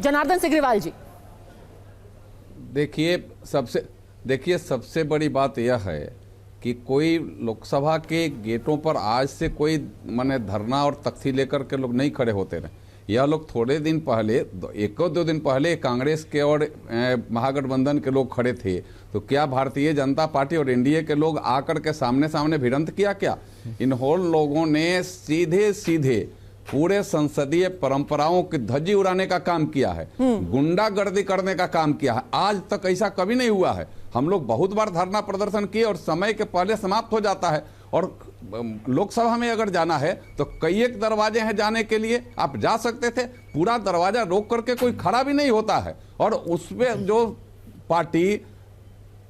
जनार्दन सिग्रीवाल जी। देखिए सबसे बड़ी बात यह है कि कोई लोकसभा के गेटों पर आज से कोई माने धरना और तख्ती लेकर के लोग नहीं खड़े होते रहे। यह लोग थोड़े दिन पहले, एक दो दिन पहले कांग्रेस के और महागठबंधन के लोग खड़े थे, तो क्या भारतीय जनता पार्टी और एनडीए के लोग आकर के सामने सामने भिड़ंत किया? क्या इन लोगों ने सीधे सीधे पूरे संसदीय परंपराओं की धज्जी उड़ाने का काम किया है, गुंडागर्दी करने का काम किया है। आज तक ऐसा कभी नहीं हुआ है। हम लोग बहुत बार धरना प्रदर्शन किए और समय के पहले समाप्त हो जाता है। और लोकसभा में अगर जाना है तो कई एक दरवाजे हैं जाने के लिए, आप जा सकते थे, पूरा दरवाजा रोक करके कोई खड़ा भी नहीं होता है। और उसमें जो पार्टी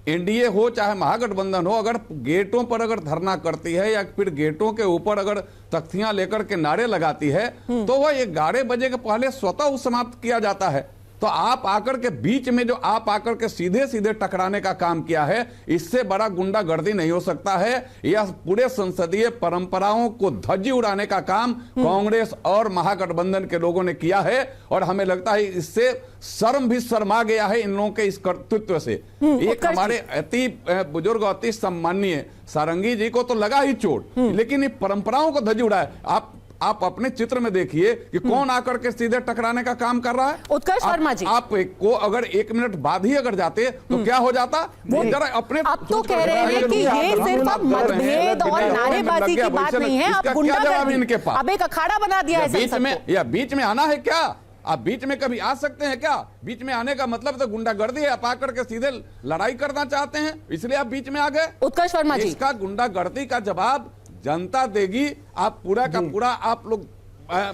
एनडीए हो चाहे महागठबंधन हो, अगर गेटों पर अगर धरना करती है या फिर गेटों के ऊपर अगर तख्तियां लेकर के नारे लगाती है तो वह 11 बजे के पहले स्वतः समाप्त किया जाता है। तो आप आकर के बीच में जो आप आकर के सीधे सीधे टकराने का काम किया है, इससे बड़ा गुंडागर्दी नहीं हो सकता है। यह पूरे संसदीय परंपराओं को धज्जी उड़ाने का काम कांग्रेस और महागठबंधन के लोगों ने किया है। और हमें लगता है इससे शर्म भी शर्मा गया है इन लोगों के इस कर्तृत्व से। एक हमारे अति बुजुर्ग अति सम्माननीय सारंगी जी को तो लगा ही चोट, लेकिन ये परंपराओं को धज्जी उड़ाया। आप अपने चित्र में देखिए कि कौन आकर के सीधे टकराने का काम कर रहा है। उत्कर्ष वर्मा जी, आप को अगर 1 मिनट बाद ही अगर जाते तो क्या हो जाता? वो जरा अपने अब तो कह रहे हैं कि ये सिर्फ अब मतभेद और नारेबाजी की बात नहीं है, अब गुंडागर्दी इनके पास अब एक अखाड़ा बना दिया है बीच में। या बीच में आना है क्या? आप बीच में कभी आ सकते हैं क्या? बीच में आने का मतलब तो गुंडागर्दी है। आप आकर के सीधे लड़ाई करना चाहते हैं, इसलिए आप बीच में आ गए। उत्कर्ष वर्मा जी, इसका गुंडागर्दी का जवाब जनता देगी। आप पूरा का पूरा आप लोग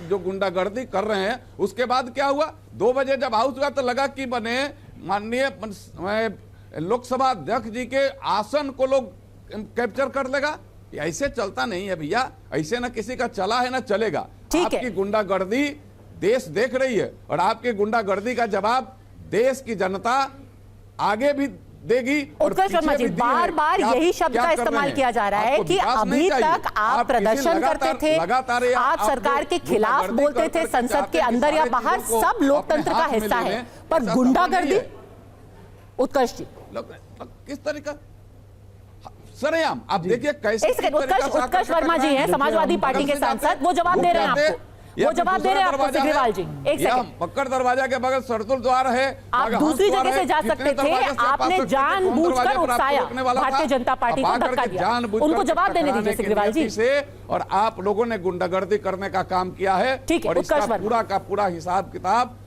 जो गुंडागर्दी कर रहे हैं, उसके बाद क्या हुआ? 2 बजे जब हाउस हुआ तो लगा कि बने माननीय लोकसभा अध्यक्ष जी के आसन को लोग कैप्चर कर लेगा। ऐसे चलता नहीं है भैया, ऐसे ना किसी का चला है ना चलेगा। आपकी गुंडागर्दी देश देख रही है और आपकी गुंडागर्दी का जवाब देश की जनता आगे भी देगी। उत्कर्ष वर्मा जी, बार बार यही शब्द का इस्तेमाल किया जा रहा है कि अभी तक आप प्रदर्शन करते थे, आप सरकार के खिलाफ बोलते थे, संसद के अंदर या बाहर, सब लोकतंत्र का हिस्सा है, पर गुंडागर्दी। उत्कर्ष जी, किस तरीका सरेआम आप देखिए कैसे। उत्कर्ष वर्मा जी हैं समाजवादी पार्टी के सांसद, वो जवाब दे रहे हैं आपको, वो जवाब दे रहे हैं आपको सिग्रीवाल जी। एक सेकंड, पक्कड़ दरवाजा के बगल सरतुल द्वार है, आप दूसरी जगह से जा सकते थे, आपने जानबूझकर उकसाया भारतीय जनता पार्टी को, धक्का दिया। उनको जवाब देने दीजिए सिग्रीवाल जी। और आप लोगों ने गुंडागर्दी करने का काम किया है, और इसका पूरा का पूरा हिसाब किताब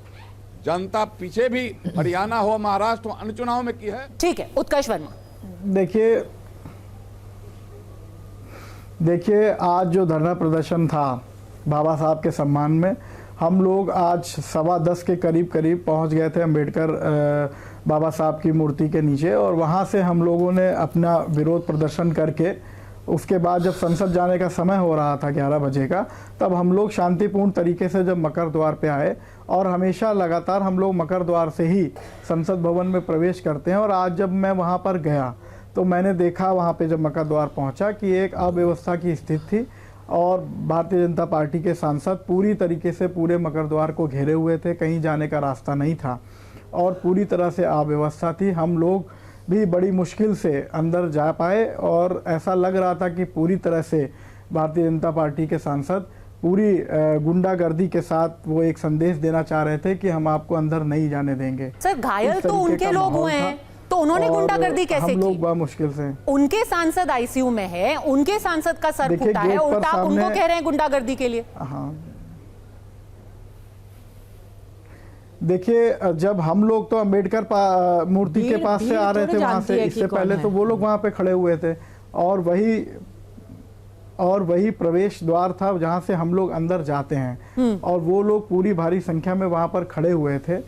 जनता पीछे भी हरियाणा हो, महाराष्ट्र हो, अन्य चुनाव में की है। ठीक है उत्कर्ष वर्मा, देखिए आज जो धरना प्रदर्शन था बाबा साहब के सम्मान में, हम लोग आज 10:15 के करीब पहुंच गए थे अंबेडकर बाबा साहब की मूर्ति के नीचे, और वहां से हम लोगों ने अपना विरोध प्रदर्शन करके उसके बाद जब संसद जाने का समय हो रहा था 11 बजे का, तब हम लोग शांतिपूर्ण तरीके से जब मकर द्वार पे आए, और हमेशा लगातार हम लोग मकर द्वार से ही संसद भवन में प्रवेश करते हैं। और आज जब मैं वहाँ पर गया तो मैंने देखा वहाँ पे जब मकर द्वार पहुँचा कि एक अव्यवस्था की स्थिति थी, और भारतीय जनता पार्टी के सांसद पूरी तरीके से पूरे मकर द्वार को घेरे हुए थे, कहीं जाने का रास्ता नहीं था और पूरी तरह से अव्यवस्था थी। हम लोग भी बड़ी मुश्किल से अंदर जा पाए, और ऐसा लग रहा था कि पूरी तरह से भारतीय जनता पार्टी के सांसद पूरी गुंडागर्दी के साथ वो एक संदेश देना चाह रहे थे कि हम आपको अंदर नहीं जाने देंगे। सर घायल तो उनके लोग हुए हैं, तो उन्होंने गुंडागर्दी कैसे की? हम लोग बड़ा मुश्किल से, उनके सांसद आईसीयू में है, उनके सांसद का सर फूटा है, उल्टा आप उनको कह रहे हैं गुंडागर्दी के लिए। हाँ देखिए, जब हम लोग तो अंबेडकर मूर्ति के पास से आ रहे थे वहां से, इससे पहले तो वो लोग वहां पे खड़े हुए थे, और वही प्रवेश द्वार था जहां से हम लोग अंदर जाते हैं, और वो लोग पूरी भारी संख्या में वहां पर खड़े हुए थे।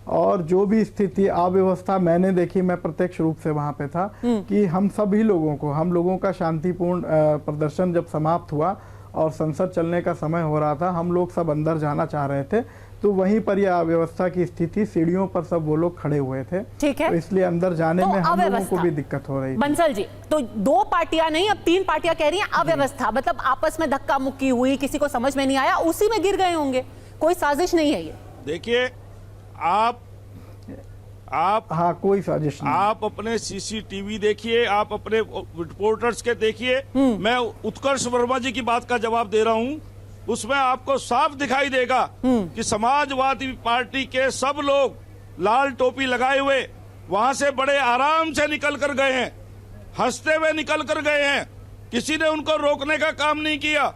और जो भी स्थिति अव्यवस्था मैंने देखी, मैं प्रत्यक्ष रूप से वहां पे था, कि हम सभी हम लोगों का शांतिपूर्ण प्रदर्शन जब समाप्त हुआ और संसद चलने का समय हो रहा था, हम लोग सब अंदर जाना चाह रहे थे, तो वहीं पर यह अव्यवस्था की स्थिति, सीढ़ियों पर सब वो लोग खड़े हुए थे। ठीक है, तो इसलिए अंदर जाने में हम लोगों को भी दिक्कत हो रही थी। बंसल जी, तो 2 पार्टियां नहीं अब 3 पार्टियां कह रही हैं अव्यवस्था, मतलब आपस में धक्का मुक्की हुई, किसी को समझ में नहीं आया, उसी में गिर गए होंगे, कोई साजिश नहीं है ये। देखिए आप हाँ, कोई साजिश नहीं। आप अपने सीसीटीवी देखिए, आप अपने रिपोर्टर्स के देखिए। मैं उत्कर्ष वर्मा जी की बात का जवाब दे रहा हूं, उसमें आपको साफ दिखाई देगा कि समाजवादी पार्टी के सब लोग लाल टोपी लगाए हुए वहां से बड़े आराम से निकल कर गए हैं, हंसते हुए निकल कर गए हैं। किसी ने उनको रोकने का काम नहीं किया,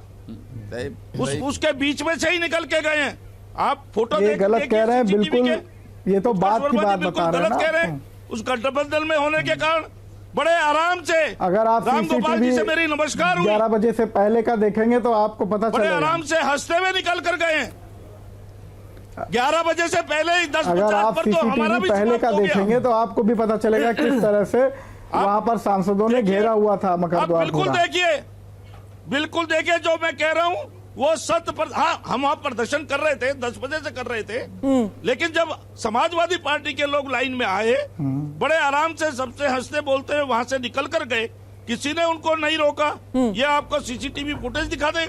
उसके बीच में से ही निकल के गए हैं। आप फोटो ये गलत कह रहे हैं, बिल्कुल। ये तो बात की बात बता रहे हैं गलत कह रहे हैं। उस गठबंधन में होने के कारण बड़े आराम से, अगर आप रामगोपाल जी से मेरी नमस्कार हुई, 11 बजे से पहले का देखेंगे तो आपको पता बड़े चलेगा। आराम से हंसते हुए निकल कर गए हैं। 11 बजे से पहले ही 10 अगर आप पर तो हमारा सीसीटीवी भी पहले समाप्त का हो गया। देखेंगे तो आपको भी पता चलेगा किस तरह से वहां पर सांसदों ने देखिए, घेरा हुआ था आप मकरद्वार बिल्कुल पूरा। बिल्कुल देखिए जो मैं कह रहा हूं वो सत्य पर। हाँ, हम वहां प्रदर्शन कर रहे थे, 10 बजे से कर रहे थे, लेकिन जब समाजवादी पार्टी के लोग लाइन में आए, बड़े आराम से सबसे हंसते बोलते हुए वहां से निकल कर गए। किसी ने उनको नहीं रोका। ये आपको सीसीटीवी फुटेज दिखा देगा।